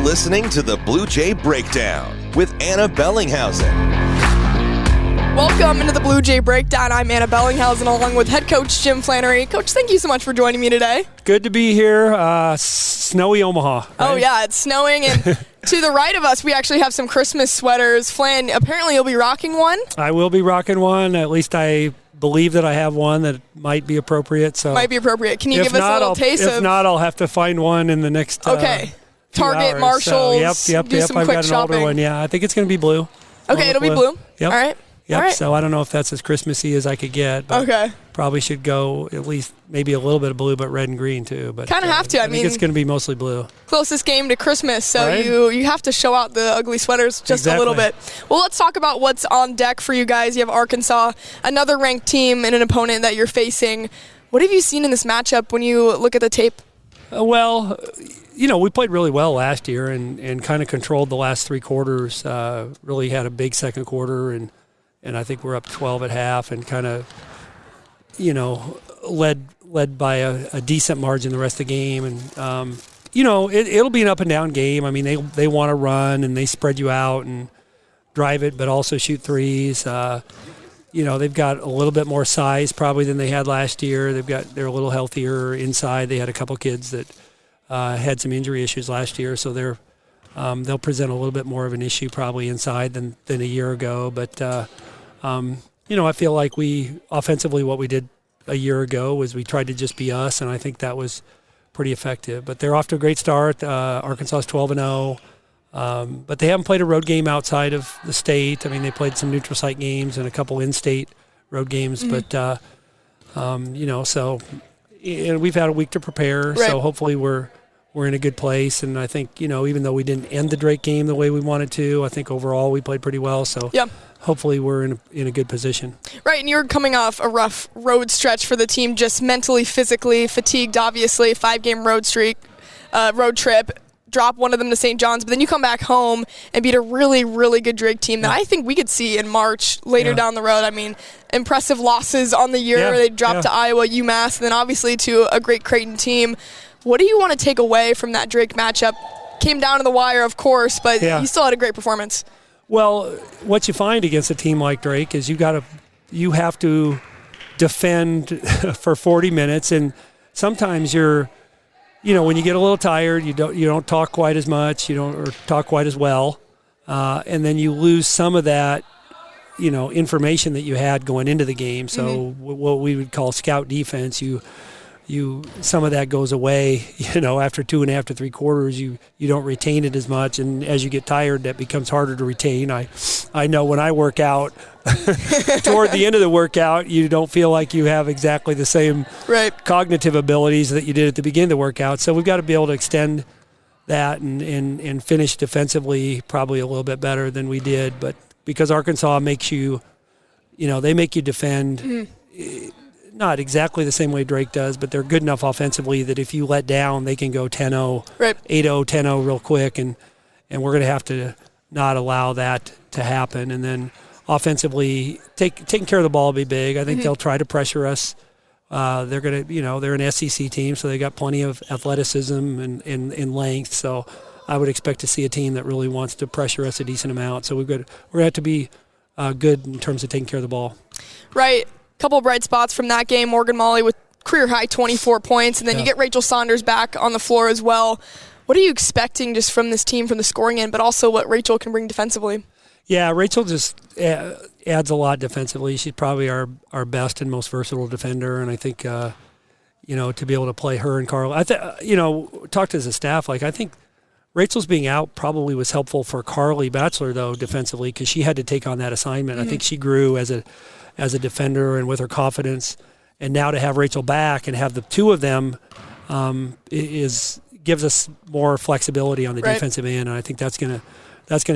listening to the Bluejay Breakdown with Anna Bellinghausen. Welcome into the Bluejay Breakdown. I'm Anna Bellinghausen along with head coach Jim Flanery. Coach, thank you so much for joining me today. Good to be here. Snowy Omaha. Right? Oh, yeah, it's snowing. And to the right of us, we actually have some Christmas sweaters. Flan, apparently you'll be rocking one. I will be rocking one. At least I believe that I have one that might be appropriate. So might be appropriate. Can you give us a little taste If not, I'll have to find one in the next Okay. Target, hours. Marshalls, So, yep. do some I've quick got an shopping. older one. Yeah, I think it's going to be blue. Okay, it'll be blue. Yep. All right. Yep. All right. So I don't know if that's as Christmassy as I could get. But okay. Probably should go at least maybe a little bit of blue, but red and green too. But kind of have to. I mean, think it's going to be mostly blue. Closest game to Christmas, so right? you have to show out the ugly sweaters just a little bit. Well, let's talk about what's on deck for you guys. You have Arkansas, another ranked team, and an opponent that you're facing. What have you seen in this matchup when you look at the tape? Well, we played really well last year and kind of controlled the last three quarters. Really had a big second quarter, and I think we're up 12 at half and kind of, led by a decent margin the rest of the game. And, it'll be an up and down game. I mean, they want to run and they spread you out and drive it, but also shoot threes. They've got a little bit more size probably than they had last year. They're a little healthier inside. They had a couple kids that had some injury issues last year, so they'll present a little bit more of an issue probably inside than a year ago. But I feel like offensively what we did a year ago was we tried to just be us, and I think that was pretty effective. But they're off to a great start. Arkansas is 12-0. But they haven't played a road game outside of the state. I mean, they played some neutral site games and a couple in-state road games. Mm-hmm. But, so we've had a week to prepare. Right. So hopefully we're in a good place. And I think, even though we didn't end the Drake game the way we wanted to, I think overall we played pretty well. So hopefully we're in a good position. Right, and you're coming off a rough road stretch for the team, just mentally, physically, fatigued, obviously, 5-game road trip. Drop one of them to St. John's, but then you come back home and beat a really, really good Drake team that I think we could see in March later down the road. I mean, impressive losses on the year. Yeah. They dropped to Iowa, UMass, and then obviously to a great Creighton team. What do you want to take away from that Drake matchup? Came down to the wire, of course, but you still had a great performance. Well, what you find against a team like Drake is you have to defend for 40 minutes, and sometimes when you get a little tired, you don't talk quite as much, or talk quite as well, and then you lose some of that, information that you had going into the game. So what we would call scout defense, some of that goes away. After 2.5 to 3 quarters, you don't retain it as much, and as you get tired, that becomes harder to retain. I know when I work out, toward the end of the workout, you don't feel like you have exactly the same cognitive abilities that you did at the beginning of the workout. So we've got to be able to extend that and finish defensively probably a little bit better than we did. But because Arkansas makes you, they make you defend not exactly the same way Drake does, but they're good enough offensively that if you let down, they can go 10-0, 8-0, 10-0 real quick, and we're going to have to not allow that to happen. And then offensively, taking care of the ball will be big. I think they'll try to pressure us. They're going to, they're an SEC team, so they got plenty of athleticism and length. So I would expect to see a team that really wants to pressure us a decent amount. So we're going to have to be good in terms of taking care of the ball. Right. Couple of bright spots from that game. Morgan Molly with career-high 24 points, and then you get Rachel Saunders back on the floor as well. What are you expecting just from this team from the scoring end, but also what Rachel can bring defensively? Yeah, Rachel just adds a lot defensively. She's probably our best and most versatile defender, and I think, to be able to play her and Carly. Talked as a staff, I think Rachel's being out probably was helpful for Carly Batchelor, though, defensively, because she had to take on that assignment. I think she grew as a defender and with her confidence. And now to have Rachel back and have the two of them gives us more flexibility on the defensive end, and I think that's gonna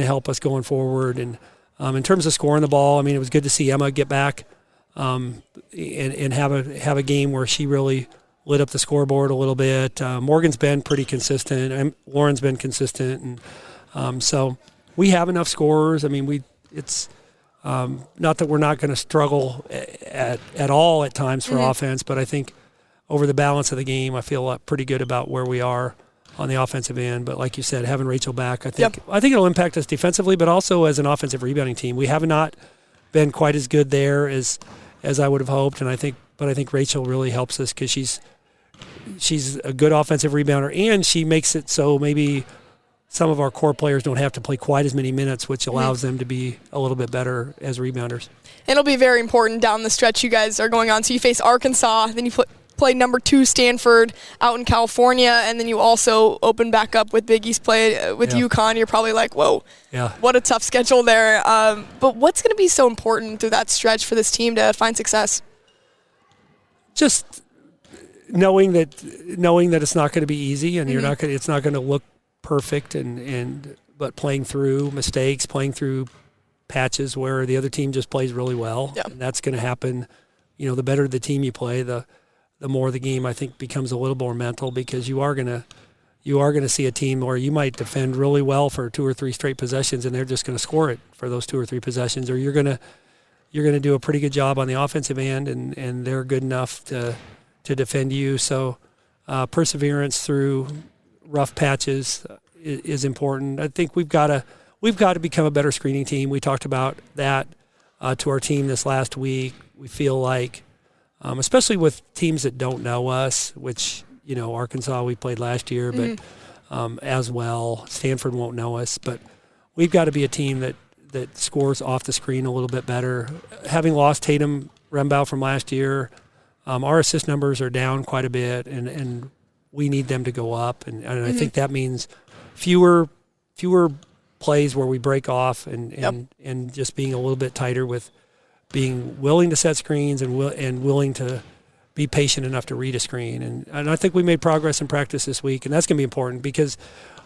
help us going forward. And in terms of scoring the ball, I mean, it was good to see Emma get back and have a game where she really lit up the scoreboard a little bit. Morgan's been pretty consistent, and Lauren's been consistent, and so we have enough scorers. I mean, it's not that we're not going to struggle at all at times for offense, but I think over the balance of the game, I feel pretty good about where we are on the offensive end. But like you said, having Rachel back, I think it'll impact us defensively, but also as an offensive rebounding team. We have not been quite as good there as I would have hoped, and I think Rachel really helps us because she's a good offensive rebounder, and she makes it so maybe some of our core players don't have to play quite as many minutes, which allows them to be a little bit better as rebounders. It'll be very important down the stretch you guys are going on. So you face Arkansas, then you play number 2 Stanford out in California, and then you also open back up with Big East play with UConn. You're probably like, whoa, what a tough schedule there. But what's going to be so important through that stretch for this team to find success? Just knowing that it's not going to be easy, and it's not going to look perfect, but playing through mistakes, playing through patches where the other team just plays really well. And that's going to happen. The better the team you play, the more the game I think becomes a little more mental, because you are going to see a team where you might defend really well for 2 or 3 straight possessions, and they're just going to score it for those 2 or 3 possessions, or you're going to do a pretty good job on the offensive end, and they're good enough to defend you. So perseverance through rough patches is important. I think we've got to become a better screening team. We talked about that to our team this last week. We feel like, especially with teams that don't know us, which Arkansas we played last year, but as well Stanford won't know us. But we've got to be a team that scores off the screen a little bit better. Having lost Tatum Rembow from last year, our assist numbers are down quite a bit, and we need them to go up, and I think that means fewer plays where we break off, and just being a little bit tighter with being willing to set screens and willing to be patient enough to read a screen. And I think we made progress in practice this week, and that's going to be important because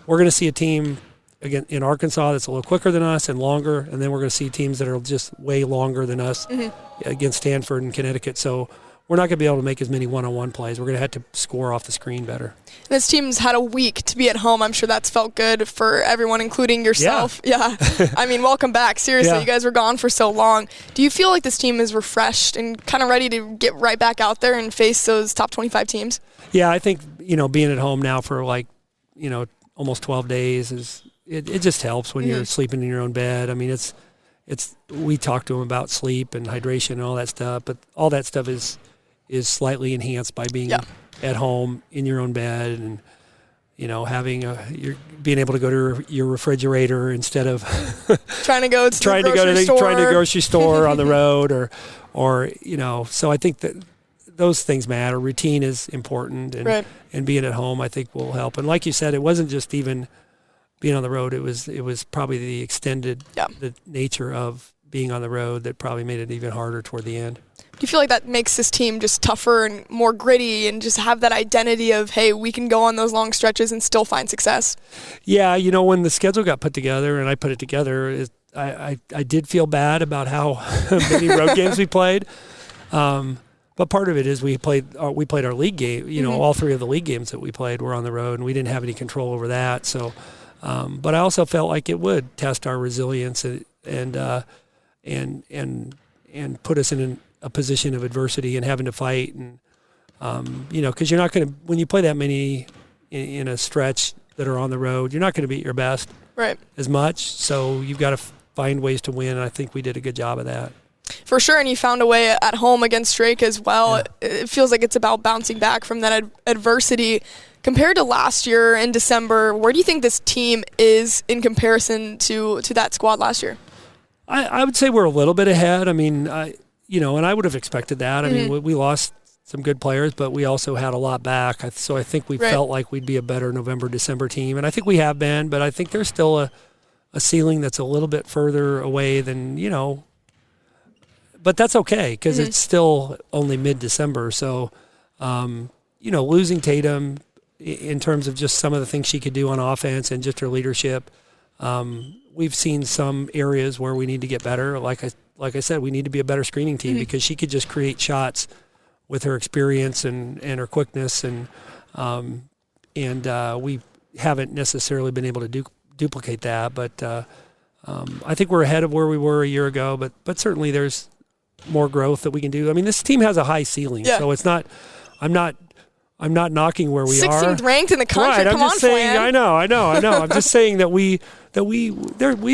we're going to see a team again in Arkansas that's a little quicker than us and longer, and then we're going to see teams that are just way longer than us against Stanford and Connecticut. So we're not going to be able to make as many one-on-one plays. We're going to have to score off the screen better. This team's had a week to be at home. I'm sure that's felt good for everyone, including yourself. Yeah. I mean, welcome back. Seriously, you guys were gone for so long. Do you feel like this team is refreshed and kind of ready to get right back out there and face those top 25 teams? Yeah, I think, being at home now for almost 12 days it just helps when you're sleeping in your own bed. I mean, we talk to them about sleep and hydration and all that stuff, but all that stuff is slightly enhanced by being at home in your own bed, and having you're being able to go to your refrigerator instead of trying to go to the grocery store on the road, or So I think that those things matter. Routine is important, and being at home I think will help. And like you said, it wasn't just even being on the road. It was probably the extended the nature of being on the road that probably made it even harder toward the end. Do you feel like that makes this team just tougher and more gritty and just have that identity of, hey, we can go on those long stretches and still find success? Yeah, when the schedule got put together and I put it together, I did feel bad about how many road games we played. But part of it is we played our league game. All 3 of the league games that we played were on the road, and we didn't have any control over that. So, but I also felt like it would test our resilience and put us in a position of adversity and having to fight, and because you're not going to, when you play that many in a stretch that are on the road, you're not going to be at your best as much. So you've got to find ways to win, and I think we did a good job of that. For sure, and you found a way at home against Drake as well. Yeah. It feels like it's about bouncing back from that adversity. Compared to last year in December, where do you think this team is in comparison to that squad last year? I would say we're a little bit ahead. I mean, and I would have expected that. I mean, we lost some good players, but we also had a lot back. So I think we felt like we'd be a better November, December team, and I think we have been, but I think there's still a ceiling that's a little bit further away than, but that's okay because it's still only mid-December. So, losing Tatum in terms of just some of the things she could do on offense and just her leadership, we've seen some areas where we need to get better. Like I said, we need to be a better screening team because she could just create shots with her experience and her quickness, and we haven't necessarily been able to duplicate that. But I think we're ahead of where we were a year ago. But certainly there's more growth that we can do. I mean, this team has a high ceiling, so it's not. I'm I'm not knocking where we 16th are. ranked in the country. Right, Come I'm just on, saying. Flan. I know. I'm just saying that we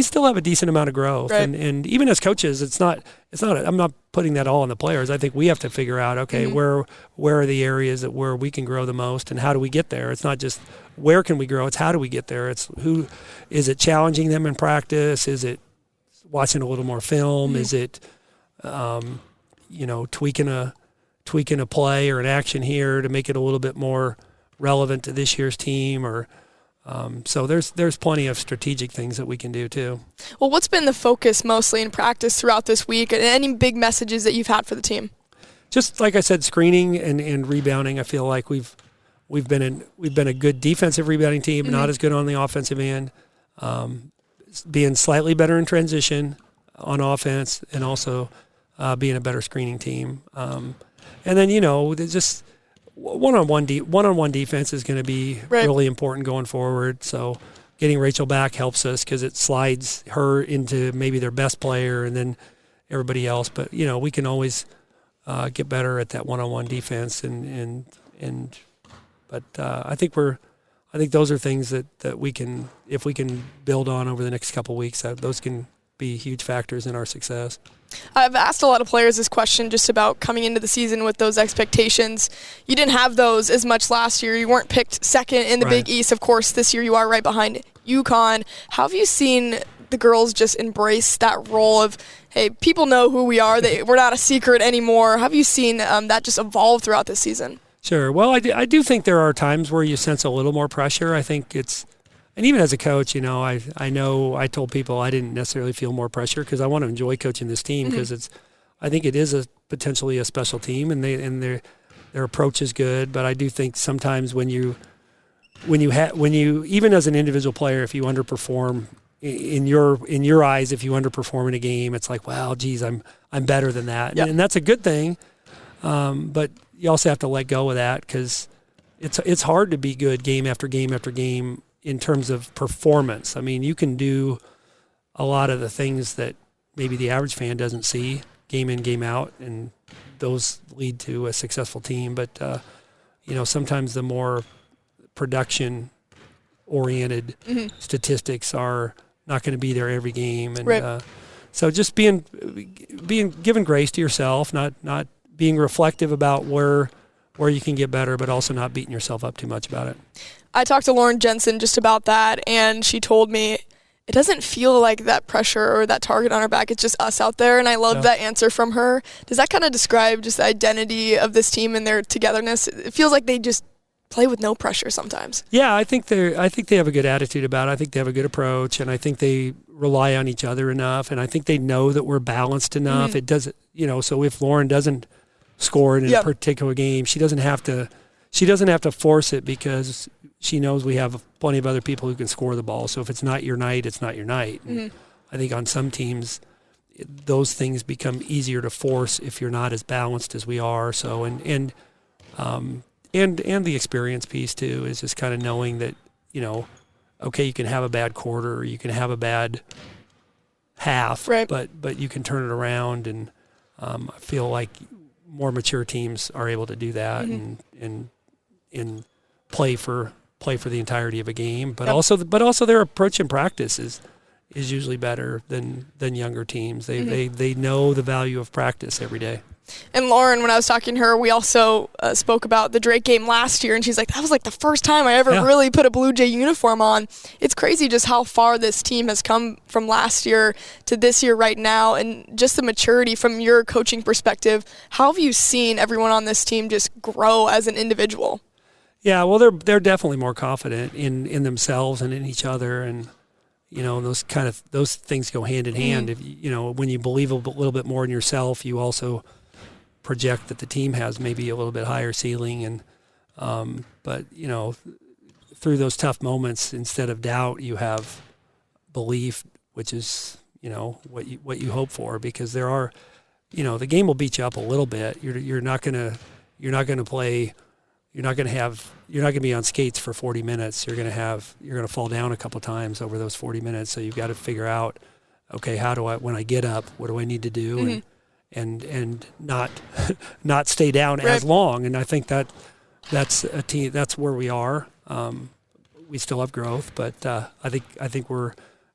still have a decent amount of growth, right. and even as coaches, it's not. I'm not putting that all on the players. I think we have to figure out, okay, where are the areas where we can grow the most, and how do we get there? It's not just where can we grow; it's how do we get there. It's who is it challenging them in practice? Is it watching a little more film? Is it tweaking a play or an action here to make it a little bit more relevant to this year's team, or so there's plenty of strategic things that we can do too. Well, what's been the focus mostly in practice throughout this week, and any big messages that you've had for the team? Just like I said, screening and rebounding. I feel like we've been a good defensive rebounding team, not as good on the offensive end. Being slightly better in transition on offense, and also being a better screening team. And then, just one-on-one defense is going to be really important going forward. So getting Rachel back helps us because it slides her into maybe their best player and then everybody else. But, we can always get better at that one-on-one defense. But I think those are things that we can, if we can build on over the next couple of weeks, those can be huge factors in our success. I've asked a lot of players this question just about coming into the season with those expectations. You didn't have those as much last year. You weren't picked second in the Big East. Of course, this year you are right behind UConn. How have you seen the girls just embrace that role of, hey, people know who we are. We're not a secret anymore. How have you seen that just evolve throughout this season? Sure. Well, I do think there are times where you sense a little more pressure. I think and even as a coach, I know I told people I didn't necessarily feel more pressure because I want to enjoy coaching this team because I think it is potentially a special team and their approach is good. But I do think sometimes when you even as an individual player, if you underperform in your eyes, if you underperform in a game, it's like, wow, geez, I'm better than that, and that's a good thing. But you also have to let go of that because it's hard to be good game after game after game. In terms of performance, I mean, you can do a lot of the things that maybe the average fan doesn't see game in, game out, and those lead to a successful team. But, sometimes the more production-oriented statistics are not going to be there every game. And so just being giving grace to yourself, not being reflective about where you can get better, but also not beating yourself up too much about it. I talked to Lauren Jensen just about that, and she told me it doesn't feel like that pressure or that target on her back. It's just us out there, and I loved that answer from her. Does that kind of describe just the identity of this team and their togetherness? It feels like they just play with no pressure sometimes. Yeah, I think they have a good attitude about it. I think they have a good approach, and I think they rely on each other enough, and I think they know that we're balanced enough. It doesn't, so if Lauren doesn't score in a particular game, she doesn't have to force it because she knows we have plenty of other people who can score the ball. So if it's not your night, it's not your night. I think on some teams, those things become easier to force if you're not as balanced as we are. So and the experience piece too is just kind of knowing that okay, you can have a bad quarter, or you can have a bad half, but you can turn it around. And I feel like more mature teams are able to do that and play for the entirety of a game, but also their approach in practice is usually better than younger teams. They know the value of practice every day. And Lauren, when I was talking to her, we also spoke about the Drake game last year, and she's like, that was like the first time I ever really put a Bluejay uniform on. It's crazy just how far this team has come from last year to this year right now, and just the maturity from your coaching perspective. How have you seen everyone on this team just grow as an individual? Yeah, well, they're definitely more confident in themselves and in each other, and those things go hand in hand. If when you believe a little bit more in yourself, you also project that the team has maybe a little bit higher ceiling, and but through those tough moments, instead of doubt, you have belief, which is what you hope for, because there are the game will beat you up a little bit. You're not going to play. You're not going to be on skates for 40 minutes. You're going to fall down a couple times over those 40 minutes. So you've got to figure out, okay, how do I, when I get up, what do I need to do, and not stay down as long. And I think that that's a team. That's where we are. We still have growth, but I think we're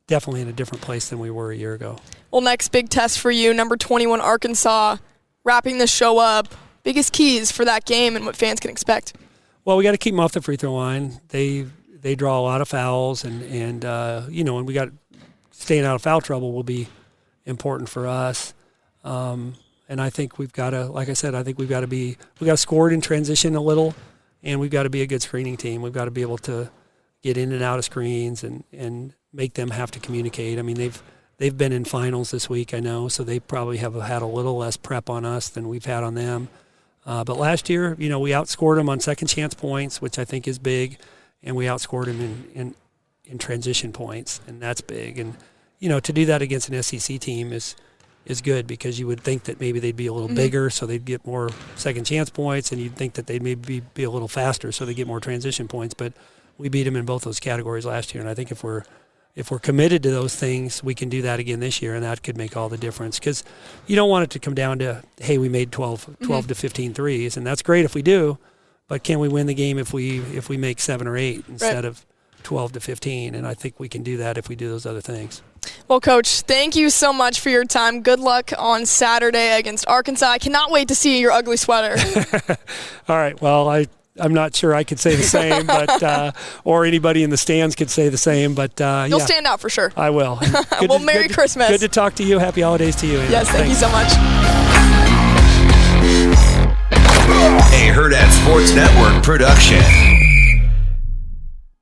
definitely in a different place than we were a year ago. Well, next big test for you, number 21 Arkansas, wrapping the show up. Biggest keys for that game and what fans can expect. Well, we got to keep them off the free throw line. They draw a lot of fouls, and and we got staying out of foul trouble will be important for us. And I think we've got to, like I said, we got to score it in transition a little, and we've got to be a good screening team. We've got to be able to get in and out of screens and make them have to communicate. I mean, they've been in finals this week, I know, so they probably have had a little less prep on us than we've had on them. But last year, we outscored them on second chance points, which I think is big, and we outscored them in transition points, and that's big. And to do that against an SEC team is good, because you would think that maybe they'd be a little bigger, so they'd get more second chance points, and you'd think that they'd maybe be a little faster, so they get more transition points. But we beat them in both those categories last year, and I think if we're committed to those things, we can do that again this year, and that could make all the difference. Because you don't want it to come down to, hey, we made 12 to 15 threes, and that's great if we do, but can we win the game if we make 7 or 8 instead of 12 to 15? And I think we can do that if we do those other things. Well, Coach, thank you so much for your time. Good luck on Saturday against Arkansas. I cannot wait to see your ugly sweater. All right. Well, I'm not sure I could say the same, but or anybody in the stands could say the same. But you'll stand out for sure. I will. Well, Merry Christmas. Good to talk to you. Happy holidays to you. Anna. Yes, thank you so much. A Hurrdat Sports Network production.